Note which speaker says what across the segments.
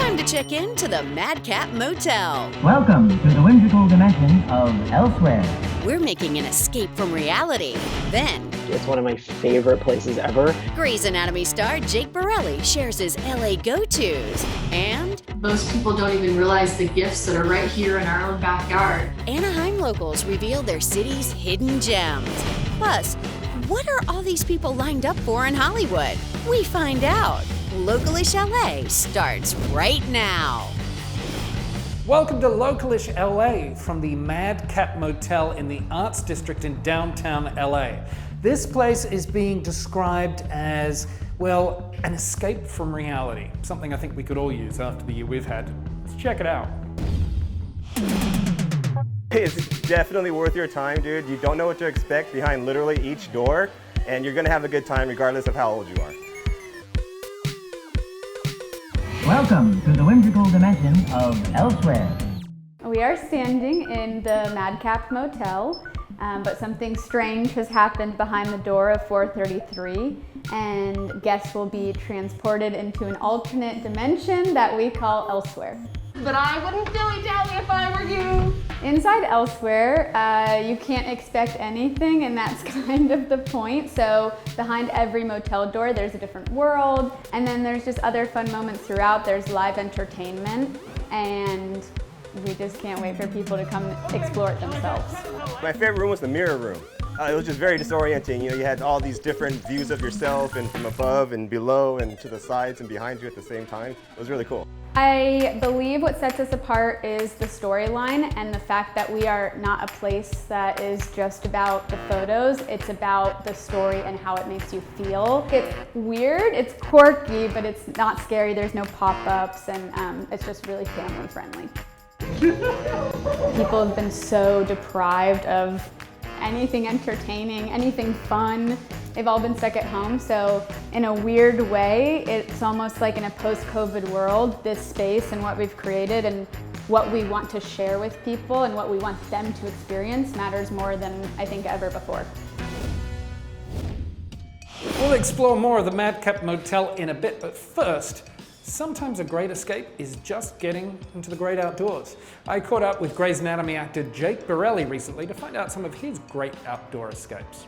Speaker 1: Time to check in to the Madcap Motel.
Speaker 2: Welcome to the whimsical dimension of elsewhere.
Speaker 1: We're making an escape from reality. Then,
Speaker 3: it's one of my favorite places ever.
Speaker 1: Grey's Anatomy star Jake Borelli shares his LA go-tos. And
Speaker 4: most people don't even realize the gifts that are right here in our own backyard.
Speaker 1: Anaheim locals reveal their city's hidden gems. Plus, what are all these people lined up for in Hollywood? We find out. Localish LA starts right now.
Speaker 5: Welcome to Localish LA from the Madcap Motel in the Arts District in downtown LA. This place is being described as, well, an escape from reality. Something I think we could all use after the year we've had. Let's check it out.
Speaker 6: It's definitely worth your time, dude. You don't know what to expect behind literally each door, and you're gonna have a good time regardless of how old you are.
Speaker 2: Welcome to the whimsical dimension of elsewhere.
Speaker 7: We are standing in the Madcap Motel, but something strange has happened behind the door of 433, and guests will be transported into an alternate dimension that we call elsewhere.
Speaker 4: But I wouldn't dilly-dally if I were you.
Speaker 7: Inside elsewhere, you can't expect anything, and that's kind of the point. So behind every motel door, there's a different world, and then there's just other fun moments throughout. There's live entertainment, and we just can't wait for people to come explore it themselves.
Speaker 6: My favorite room was the mirror room. It was just very disorienting. You know, you had all these different views of yourself and from above and below and to the sides and behind you at the same time. It was really cool.
Speaker 7: I believe what sets us apart is the storyline and the fact that we are not a place that is just about the photos. It's about the story and how it makes you feel. It's weird, it's quirky, but it's not scary. There's no pop-ups, and it's just really family friendly. People have been so deprived of anything entertaining, anything fun. They've all been stuck at home, so in a weird way, it's almost like in a post-COVID world, this space and what we've created and what we want to share with people and what we want them to experience matters more than I think ever before.
Speaker 5: We'll explore more of the Madcap Motel in a bit, but first, sometimes a great escape is just getting into the great outdoors. I caught up with Grey's Anatomy actor Jake Borelli recently to find out some of his great outdoor escapes.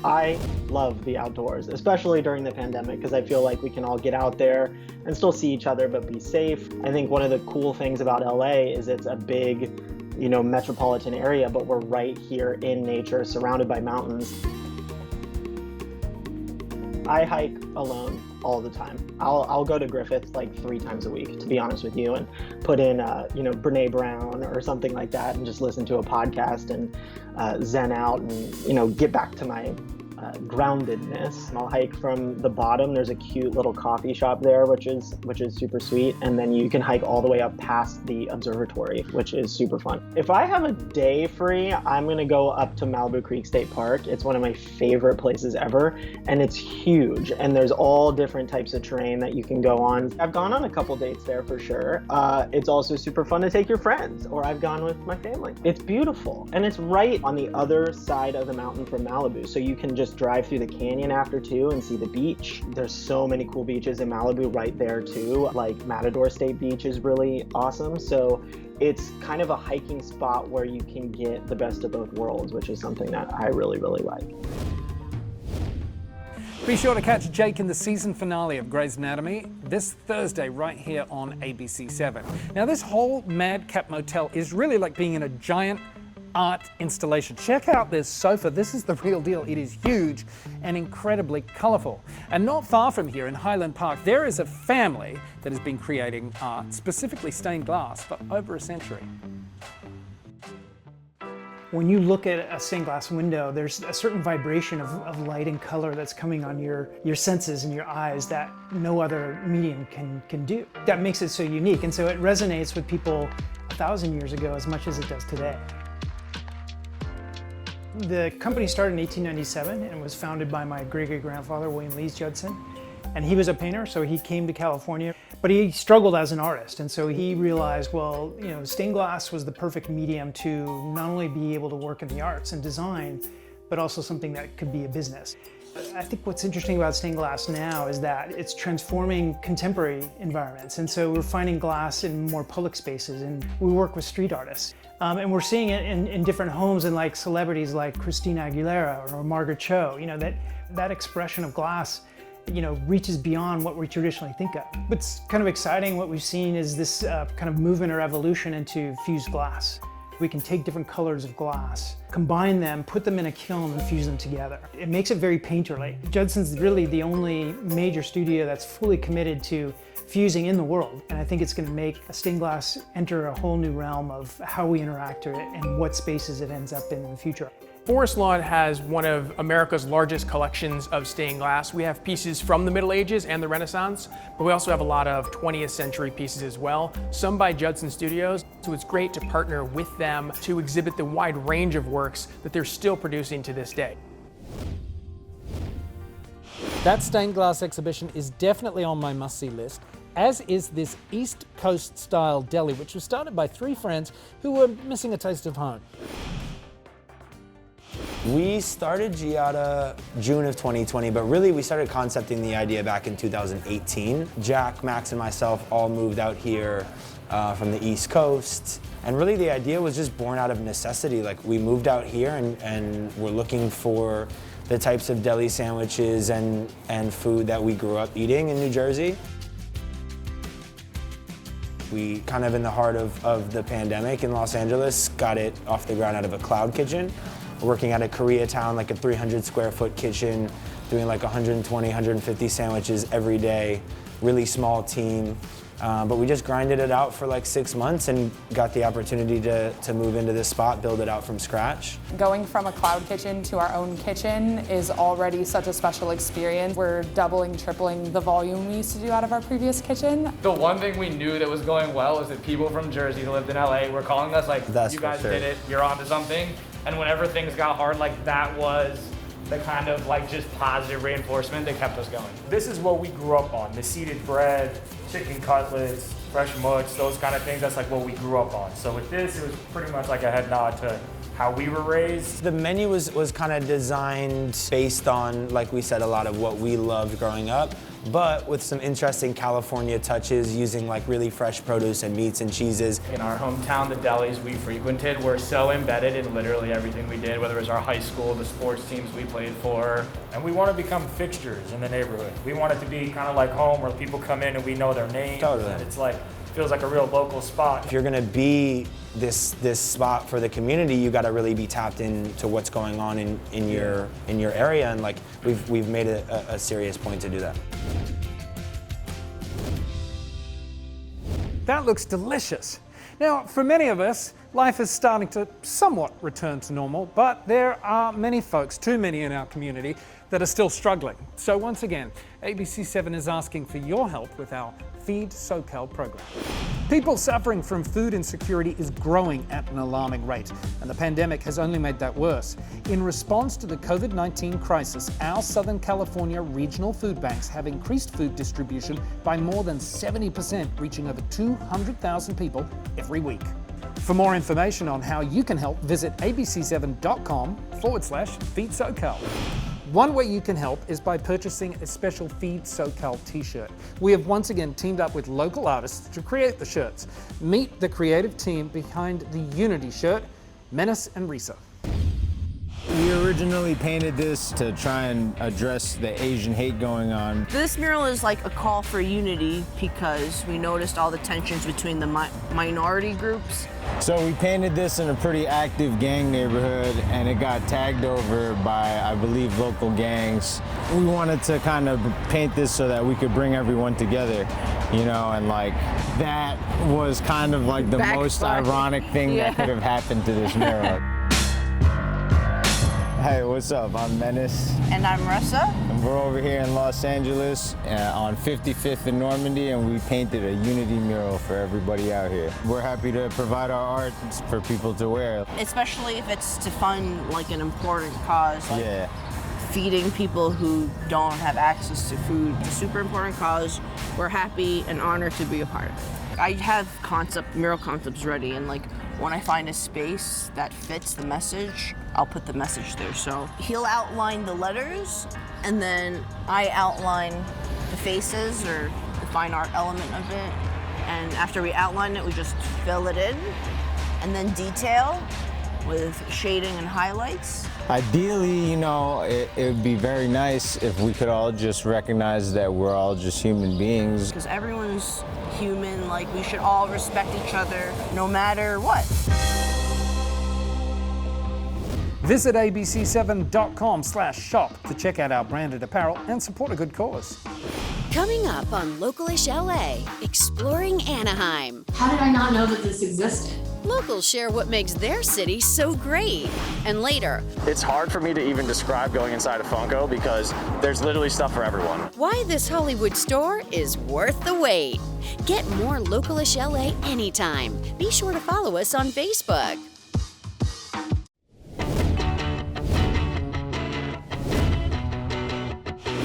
Speaker 3: I love the outdoors, especially during the pandemic, because I feel like we can all get out there and still see each other but be safe. I think one of the cool things about LA is it's a big, metropolitan area, but we're right here in nature, surrounded by mountains. I hike alone all the time. I'll go to Griffith's like 3 times a week, to be honest with you, and put in, Brene Brown or something like that, and just listen to a podcast and zen out and, get back to my groundedness. I'll hike from the bottom. There's a cute little coffee shop there, which is super sweet. And then you can hike all the way up past the observatory, which is super fun. If I have a day free, I'm going to go up to Malibu Creek State Park. It's one of my favorite places ever. And it's huge. And there's all different types of terrain that you can go on. I've gone on a couple dates there for sure. It's also super fun to take your friends, or I've gone with my family. It's beautiful. And it's right on the other side of the mountain from Malibu. So you can just drive through the canyon after too and see the beach. There's so many cool beaches in Malibu right there too. Like Matador State Beach is really awesome. So it's kind of a hiking spot where you can get the best of both worlds, which is something that I really, really like.
Speaker 5: Be sure to catch Jake in the season finale of Grey's Anatomy this Thursday right here on ABC7. Now, this whole Madcap Motel is really like being in a giant art installation. Check out this sofa. This is the real deal. It is huge and incredibly colorful. And not far from here in Highland Park, there is a family that has been creating art, specifically stained glass, for over a century.
Speaker 8: When you look at a stained glass window, there's a certain vibration of light and color that's coming on your senses and your eyes that no other medium can do. That makes it so unique, and so it resonates with people 1,000 years ago as much as it does today. The company started in 1897 and was founded by my great-great-grandfather, William Lees Judson. And he was a painter, so he came to California. But he struggled as an artist, and so he realized, well, stained glass was the perfect medium to not only be able to work in the arts and design, but also something that could be a business. I think what's interesting about stained glass now is that it's transforming contemporary environments. And so we're finding glass in more public spaces, and we work with street artists. And we're seeing it in different homes and like celebrities like Christina Aguilera or Margaret Cho, that expression of glass, reaches beyond what we traditionally think of. What's kind of exciting, what we've seen is this kind of movement or evolution into fused glass. We can take different colors of glass, combine them, put them in a kiln and fuse them together. It makes it very painterly. Judson's really the only major studio that's fully committed to fusing in the world. And I think it's going to make stained glass enter a whole new realm of how we interact with it and what spaces it ends up in the future.
Speaker 9: Forest Lawn has one of America's largest collections of stained glass. We have pieces from the Middle Ages and the Renaissance, but we also have a lot of 20th century pieces as well, some by Judson Studios. So it's great to partner with them to exhibit the wide range of works that they're still producing to this day.
Speaker 5: That stained glass exhibition is definitely on my must-see list, as is this East Coast style deli, which was started by 3 friends who were missing a taste of home.
Speaker 10: We started Ggiata June of 2020, but really we started concepting the idea back in 2018. Jack, Max, and myself all moved out here from the East Coast. And really the idea was just born out of necessity. Like, we moved out here and we're looking for the types of deli sandwiches and food that we grew up eating in New Jersey. We kind of in the heart of the pandemic in Los Angeles got it off the ground out of a cloud kitchen. Working at a Koreatown, like a 300 square foot kitchen, doing like 120, 150 sandwiches every day, really small team. But we just grinded it out for like 6 months and got the opportunity to move into this spot, build it out from scratch.
Speaker 11: Going from a cloud kitchen to our own kitchen is already such a special experience. We're doubling, tripling the volume we used to do out of our previous kitchen.
Speaker 12: The one thing we knew that was going well was that people from Jersey who lived in LA were calling us like, you guys did it, you're onto something. And whenever things got hard, like that was the kind of like just positive reinforcement that kept us going.
Speaker 13: This is what we grew up on, the seeded bread, chicken cutlets, fresh mush, those kind of things. That's like what we grew up on. So with this, it was pretty much like a head nod to how we were raised.
Speaker 10: The menu was kind of designed based on, like we said, a lot of what we loved growing up, but with some interesting California touches, using like really fresh produce and meats and cheeses.
Speaker 12: In our hometown, the delis we frequented were so embedded in literally everything we did, whether it was our high school, the sports teams we played for.
Speaker 13: And we want to become fixtures in the neighborhood. We want it to be kind of like home where people come in and we know their names.
Speaker 10: Totally.
Speaker 13: And it's like, feels like a real local spot.
Speaker 10: If you're gonna be this spot for the community, you gotta really be tapped into what's going on in your area, and like we've made a serious point to do that.
Speaker 5: That looks delicious. Now, for many of us, life is starting to somewhat return to normal, but there are many folks, too many in our community, that are still struggling. So once again, ABC7 is asking for your help with our Feed SoCal program. People suffering from food insecurity is growing at an alarming rate, and the pandemic has only made that worse. In response to the COVID-19 crisis, our Southern California regional food banks have increased food distribution by more than 70%, reaching over 200,000 people every week. For more information on how you can help, visit abc7.com/Feed SoCal. One way you can help is by purchasing a special Feed SoCal t-shirt. We have once again teamed up with local artists to create the shirts. Meet the creative team behind the Unity shirt, Menace and Risa.
Speaker 14: We originally painted this to try and address the Asian hate going on.
Speaker 15: This mural is like a call for unity because we noticed all the tensions between the minority groups.
Speaker 14: So we painted this in a pretty active gang neighborhood, and it got tagged over by, I believe, local gangs. We wanted to kind of paint this so that we could bring everyone together, and like that was kind of like the most ironic thing that could have happened to this mural. Hey, what's up? I'm Menace.
Speaker 15: And I'm Ressa.
Speaker 14: And we're over here in Los Angeles on 55th and Normandy, and we painted a Unity mural for everybody out here. We're happy to provide our art for people to wear.
Speaker 15: Especially if it's to fund like an important cause. Like feeding people who don't have access to food. It's a super important cause. We're happy and honored to be a part of it. I have mural concepts ready, and like when I find a space that fits the message, I'll put the message there. So he'll outline the letters, and then I outline the faces or the fine art element of it. And after we outline it, we just fill it in, and then detail with shading and highlights.
Speaker 14: Ideally, you know, it would be very nice if we could all just recognize that we're all just human beings.
Speaker 15: Because everyone's human, like we should all respect each other no matter what.
Speaker 5: Visit abc7.com/shop to check out our branded apparel and support a good cause.
Speaker 1: Coming up on Localish LA, exploring Anaheim.
Speaker 4: How did I not know that this existed?
Speaker 1: Locals share what makes their city so great. And later,
Speaker 16: it's hard for me to even describe going inside a Funko because there's literally stuff for everyone.
Speaker 1: Why this Hollywood store is worth the wait. Get more Localish LA anytime. Be sure to follow us on Facebook.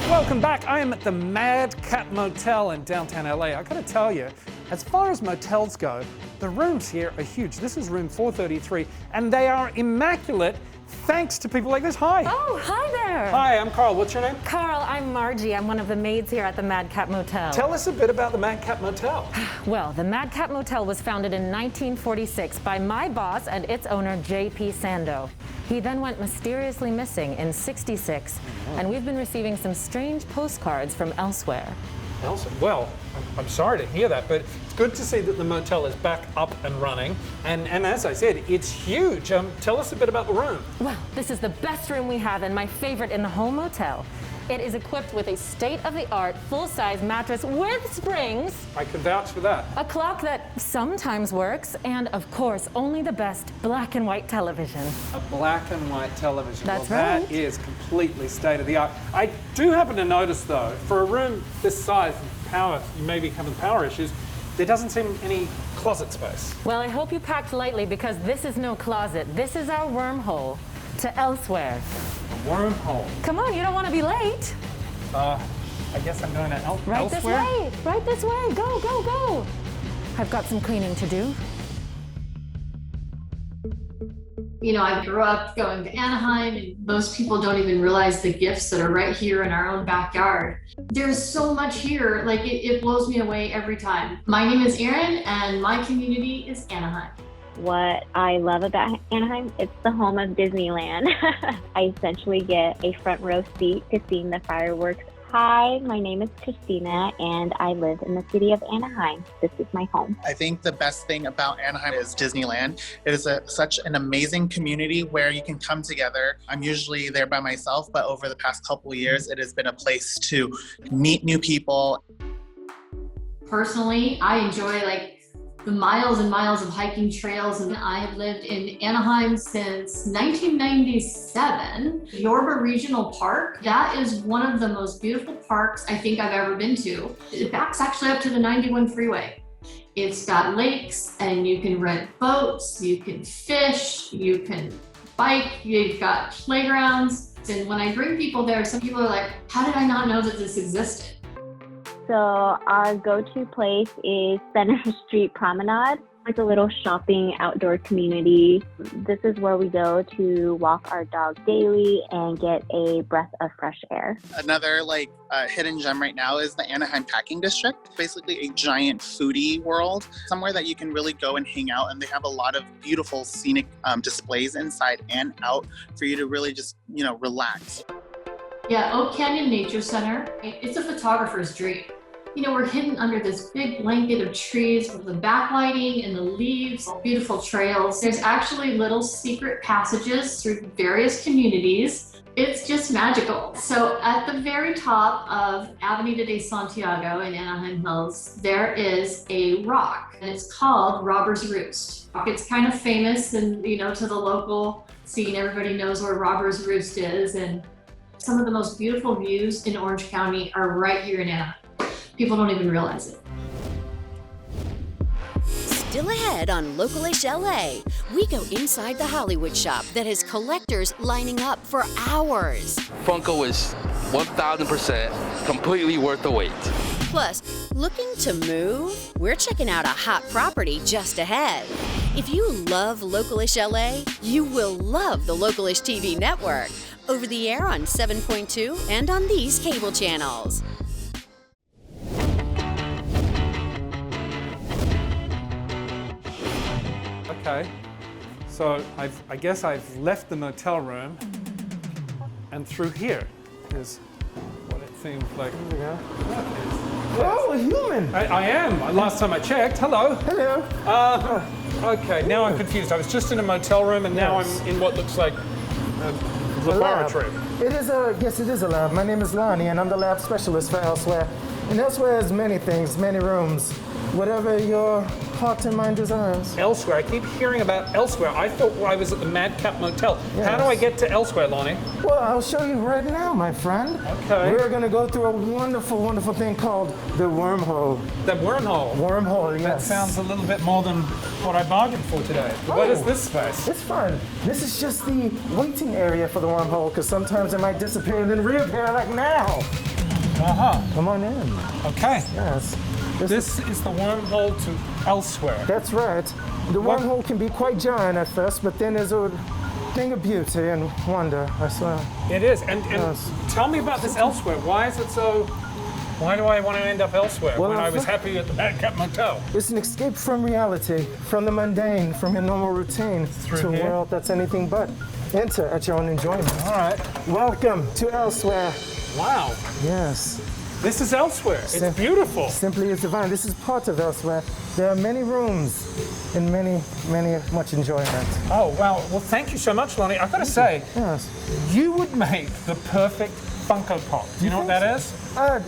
Speaker 5: Welcome back. I am at the Madcap Motel in downtown LA. I gotta tell you, as far as motels go, the rooms here are huge. This is room 433, and they are immaculate thanks to people like this. Hi.
Speaker 17: Oh, hi there.
Speaker 5: Hi, I'm Carl. What's your name?
Speaker 17: Carl, I'm Margie. I'm one of the maids here at the Madcap Motel.
Speaker 5: Tell us a bit about the Madcap Motel.
Speaker 17: Well, the Madcap Motel was founded in 1946 by my boss and its owner, J.P. Sando. He then went mysteriously missing in '66, and we've been receiving some strange postcards from elsewhere.
Speaker 5: Well, I'm sorry to hear that, but it's good to see that the motel is back up and running. And as I said, it's huge. Tell us a bit about the room.
Speaker 17: Well, this is the best room we have and my favorite in the whole motel. It is equipped with a state-of-the-art, full-size mattress with springs.
Speaker 5: I can vouch for that.
Speaker 17: A clock that sometimes works, and of course, only the best black and white television.
Speaker 5: A black and white television.
Speaker 17: That's
Speaker 5: well,
Speaker 17: right.
Speaker 5: That is completely state-of-the-art. I do happen to notice, though, for a room this size, power, you may be having power issues, there doesn't seem any closet space.
Speaker 17: Well, I hope you packed lightly because this is no closet. This is our wormhole to elsewhere.
Speaker 5: Wormhole.
Speaker 17: Come on, you don't want to be late.
Speaker 5: I guess I'm going to elsewhere.
Speaker 17: Right this way. Right this way. Go, go, go. I've got some cleaning to do.
Speaker 4: You know, I grew up going to Anaheim, and most people don't even realize the gifts that are right here in our own backyard. There's so much here, like it blows me away every time. My name is Erin, and my community is Anaheim.
Speaker 18: What I love about Anaheim, it's the home of Disneyland. I essentially get a front row seat to seeing the fireworks. Hi, my name is Christina, and I live in the city of Anaheim. This is my home.
Speaker 19: I think the best thing about Anaheim is Disneyland. It is such an amazing community where you can come together. I'm usually there by myself, but over the past couple of years, it has been a place to meet new people.
Speaker 4: Personally, I enjoy the miles and miles of hiking trails, and I have lived in Anaheim since 1997. Yorba Regional Park, that is one of the most beautiful parks I think I've ever been to. It backs actually up to the 91 freeway. It's got lakes, and you can rent boats, you can fish, you can bike, you've got playgrounds. And when I bring people there, some people are like, how did I not know that this existed?
Speaker 18: So our go-to place is Center Street Promenade. It's a little shopping outdoor community. This is where we go to walk our dog daily and get a breath of fresh air.
Speaker 19: Another hidden gem right now is the Anaheim Packing District. Basically a giant foodie world, somewhere that you can really go and hang out, and they have a lot of beautiful scenic displays inside and out for you to really just, relax.
Speaker 4: Yeah, Oak Canyon Nature Center, it's a photographer's dream. You know, we're hidden under this big blanket of trees with the backlighting and the leaves, beautiful trails. There's actually little secret passages through various communities. It's just magical. So at the very top of Avenida de Santiago in Anaheim Hills, there is a rock, and it's called Robber's Roost. It's kind of famous and, to the local scene, everybody knows where Robber's Roost is, and some of the most beautiful views in Orange County are right here in Anaheim. People don't even realize it.
Speaker 1: Still ahead on Localish LA, we go inside the Hollywood shop that has collectors lining up for hours.
Speaker 20: Funko is 1,000% completely worth the wait.
Speaker 1: Plus, looking to move? We're checking out a hot property just ahead. If you love Localish LA, you will love the Localish TV network. over the air on 7.2 and on these cable channels.
Speaker 5: Okay, so I guess I've left the motel room, and through here is what it seems like.
Speaker 21: Yeah. Oh, a human!
Speaker 5: I am. Last time I checked. Hello.
Speaker 21: Hello.
Speaker 5: Okay, now I'm confused. I was just in a motel room, and now I'm in what looks like a laboratory.
Speaker 21: It is a, yes, it is a lab. My name is Lonnie, and I'm the lab specialist for Elsewhere. And Elsewhere has many things, many rooms. Whatever your heart and mind desires.
Speaker 5: Elsewhere. I keep hearing about Elsewhere. I thought I was at the Madcap Motel.
Speaker 21: Yes.
Speaker 5: How do I get to Elsewhere, Lonnie?
Speaker 21: Well, I'll show you right now, my friend.
Speaker 5: Okay.
Speaker 21: We're going to go through a wonderful, wonderful thing called the wormhole.
Speaker 5: The wormhole?
Speaker 21: Wormhole, yes.
Speaker 5: That sounds a little bit more than what I bargained for today. What is this space?
Speaker 21: It's fun. This is just the waiting area for the wormhole, because sometimes it might disappear and then reappear like now.
Speaker 5: Uh-huh.
Speaker 21: Come on in.
Speaker 5: Okay.
Speaker 21: Yes.
Speaker 5: This is the wormhole to Elsewhere.
Speaker 21: That's right. The wormhole can be quite jarring at first, but then there's a thing of beauty and wonder, I swear.
Speaker 5: It is. And tell me about this Elsewhere. Why is it so... Why do I want to end up elsewhere when I was happy at the Madcap Motel?
Speaker 21: It's an escape from reality, from the mundane, from your normal routine, to a world that's anything but. Enter at your own enjoyment.
Speaker 5: All right.
Speaker 21: Welcome to Elsewhere.
Speaker 5: Wow.
Speaker 21: Yes.
Speaker 5: This is Elsewhere. It's beautiful.
Speaker 21: Simply is divine. This is part of Elsewhere. There are many rooms and much enjoyment.
Speaker 5: Oh, wow. Well, thank you so much, Lonnie. I've got to say, you would make the perfect Funko Pop. Do you know what that is?
Speaker 21: I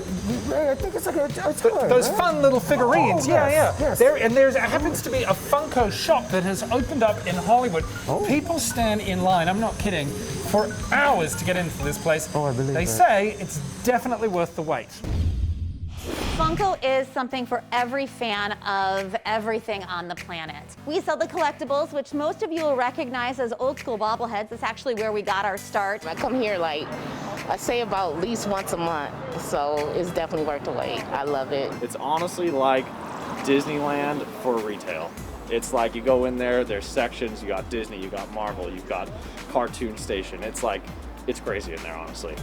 Speaker 21: think it's like a toy,
Speaker 5: Those
Speaker 21: right?
Speaker 5: fun little figurines.
Speaker 21: Oh, yes, yes.
Speaker 5: There happens to be a Funko shop that has opened up in Hollywood. People stand in line, I'm not kidding, for hours to get into this place.
Speaker 21: Oh, I believe
Speaker 5: They
Speaker 21: that.
Speaker 5: say it's definitely worth the wait.
Speaker 22: Funko is something for every fan of everything on the planet. We sell the collectibles, which most of you will recognize as old school bobbleheads. It's actually where we got our start.
Speaker 23: I come here like, I say about at least once a month, so it's definitely worth the wait. I love it.
Speaker 24: It's honestly like Disneyland for retail. It's like you go in there, there's sections, you got Disney, you got Marvel, you've got Cartoon Station. It's like, it's crazy in there, honestly.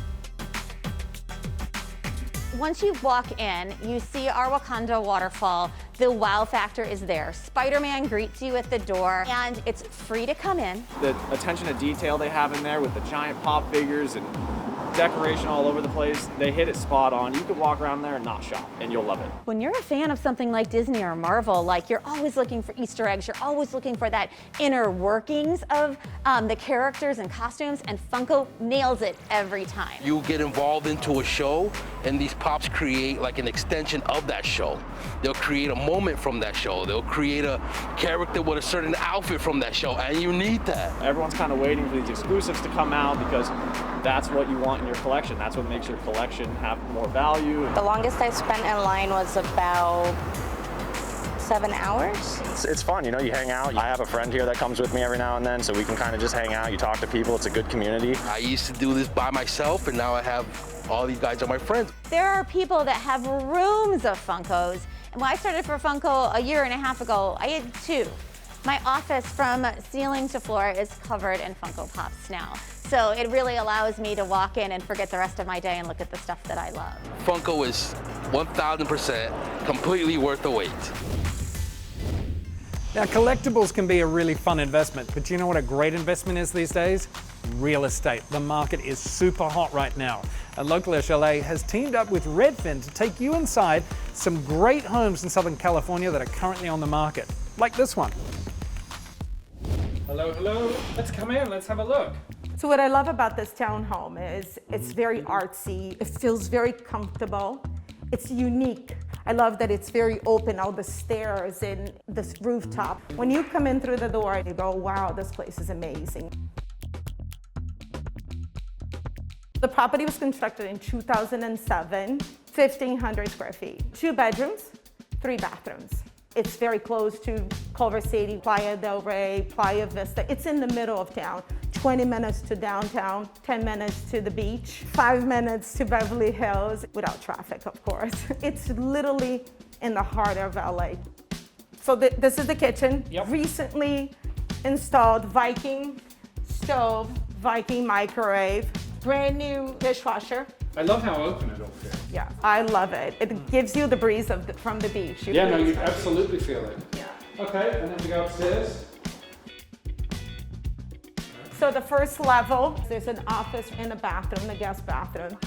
Speaker 22: Once you walk in, you see our Wakanda waterfall. The wow factor is there. Spider-Man greets you at the door, and it's free to come in.
Speaker 24: The attention to detail they have in there with the giant pop figures and decoration all over the place, they hit it spot on. You could walk around there and not shop, and you'll love it.
Speaker 22: When you're a fan of something like Disney or Marvel, like you're always looking for Easter eggs, you're always looking for that inner workings of the characters and costumes, and Funko nails it every time.
Speaker 20: You get involved into a show, and these pops create like an extension of that show. They'll create a moment from that show. They'll create a character with a certain outfit from that show, and you need that.
Speaker 24: Everyone's kind of waiting for these exclusives to come out because that's what you want in your collection. That's what makes your collection have more value.
Speaker 23: The longest I spent in line was about 7 hours.
Speaker 16: It's fun, you know, you hang out. I have a friend here that comes with me every now and then, so we can kind of just hang out. You talk to people, it's a good community.
Speaker 20: I used to do this by myself, and now I have all these guys are my friends.
Speaker 22: There are people that have rooms of Funkos, and when I started for Funko a year and a half ago, I had 2. My office from ceiling to floor is covered in Funko Pops now. So it really allows me to walk in and forget the rest of my day and look at the stuff that I love.
Speaker 20: Funko is 1000% completely worth the wait.
Speaker 5: Now, collectibles can be a really fun investment, but you know what a great investment is these days? Real estate. The market is super hot right now. And Localish LA has teamed up with Redfin to take you inside some great homes in Southern California that are currently on the market, like this one. Hello, hello. Let's come in, let's have a look.
Speaker 25: So what I love about this townhome is it's very artsy. It feels very comfortable. It's unique. I love that it's very open, all the stairs and this rooftop. When you come in through the door, you go, wow, this place is amazing. The property was constructed in 2007, 1,500 square feet. 2 bedrooms, 3 bathrooms. It's very close to Culver City, Playa del Rey, Playa Vista. It's in the middle of town. 20 minutes to downtown, 10 minutes to the beach, 5 minutes to Beverly Hills, without traffic, of course. It's literally in the heart of LA. So this is the kitchen.
Speaker 5: Yep.
Speaker 25: Recently installed Viking stove, Viking microwave, Brand new dishwasher.
Speaker 5: I love how open it all feels.
Speaker 25: Yeah, I love it. It gives you the breeze from the beach.
Speaker 5: Yeah, no, you absolutely feel it. Yeah. Okay, and then we go upstairs.
Speaker 25: So the first level, there's an office and a bathroom, the guest bathroom.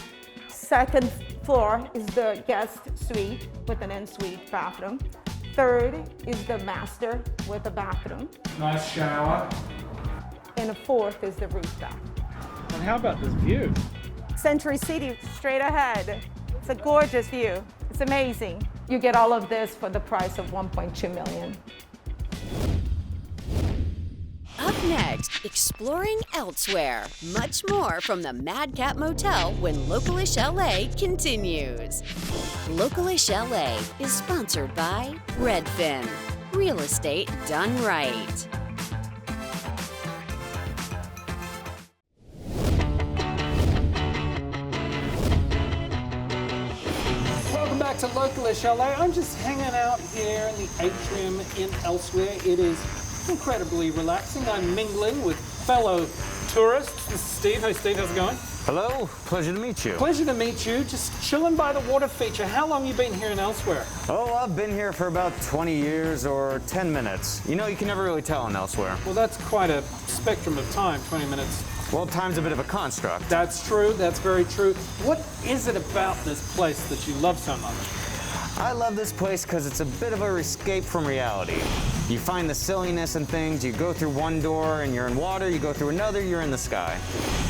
Speaker 25: Second floor is the guest suite with an en-suite bathroom. Third is the master with a bathroom.
Speaker 5: Nice shower.
Speaker 25: And the fourth is the roof deck.
Speaker 5: And how about this view?
Speaker 25: Century City, straight ahead. It's a gorgeous view. It's amazing. You get all of this for the price of $1.2 million.
Speaker 1: Up next, exploring elsewhere. Much more from the Madcap Motel when Localish LA continues. Localish LA is sponsored by Redfin. Real estate done right.
Speaker 5: Welcome back to Localish LA. I'm just hanging out here in the atrium in Elsewhere. It is incredibly relaxing. I'm mingling with fellow tourists. This is Steve. Hey Steve, how's it going?
Speaker 2: Hello, pleasure to meet you.
Speaker 5: Pleasure to meet you. Just chilling by the water feature. How long you been here in Elsewhere?
Speaker 2: Oh, I've been here for about 20 years or 10 minutes. You know, you can never really tell in Elsewhere.
Speaker 5: Well, that's quite a spectrum of time, 20 minutes.
Speaker 2: Well, time's a bit of a construct.
Speaker 5: That's true. That's very true. What is it about this place that you love so much?
Speaker 2: I love this place because it's a bit of an escape from reality. You find the silliness in things, you go through one door and you're in water, you go through another, you're in the sky.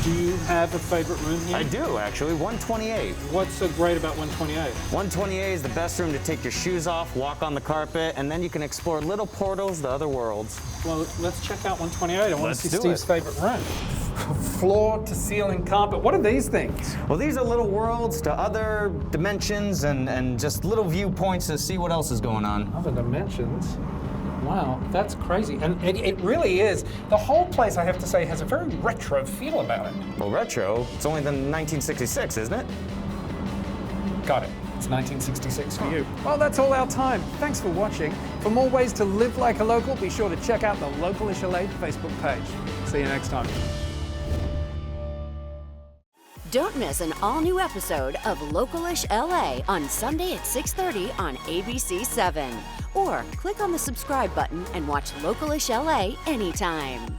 Speaker 5: Do you have a favorite room here?
Speaker 2: I do, actually, 128.
Speaker 5: What's so great about 128?
Speaker 2: 128 is the best room to take your shoes off, walk on the carpet, and then you can explore little portals to other worlds.
Speaker 5: Well, let's check out 128. I want
Speaker 2: Let's
Speaker 5: to see
Speaker 2: do
Speaker 5: Steve's
Speaker 2: it.
Speaker 5: favorite room. Floor to ceiling carpet. What are these things?
Speaker 2: Well, these are little worlds to other dimensions and just little viewpoints to see what else is going on.
Speaker 5: Other dimensions? Wow, that's crazy. And it really is. The whole place, I have to say, has a very retro feel about it.
Speaker 2: Well, retro? It's only than 1966, isn't it?
Speaker 5: Got it. It's 1966 for you. Well, that's all our time. Thanks for watching. For more ways to live like a local, be sure to check out the Localish LA Facebook page. See you next time.
Speaker 1: Don't miss an all-new episode of Localish LA on Sunday at 6:30 on ABC 7. Or click on the subscribe button and watch Localish LA anytime.